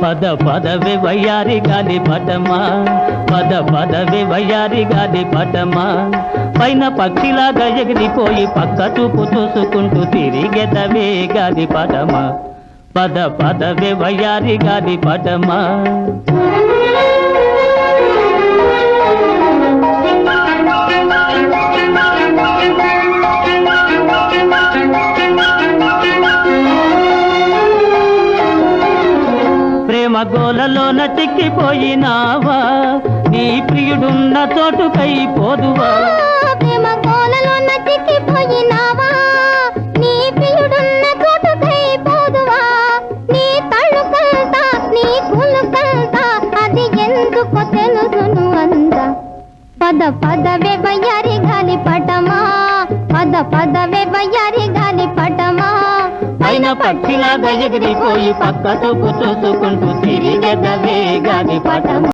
పద పదవే వయ్యారి గాలి పటమా, పద పదవే వయ్యారి గాలి పటమా, పైన పక్షిలాగా ఎగిరిపోయి పక్క చూపు చూసుకుంటూ తిరిగెదవే గాలి పటమా, పద పదవే వయ్యారి గాలి పటమా. ప్రేమ గోలలోన చిక్కిపోయినావా, నీ ప్రియుడున్న చోటుకై పోదువా. ప్రేమ గోలలోన చిక్కిపోయినావా, నీ ప్రియుడున్న చోటుకై పోదువా. నీ తళుకంతా నీ కులుకంతా అది ఎందుకో తెలుసును అంద. పద పదవే వయ్యారి గాలి పటమా, పద పదవే వయ్యారి గాలి పటమా, పైన పక్షిలాగా ఎగిరిపోయి పక్క చూపు చూసుకుంటూ తిరిగెదవే గాలి పటమా.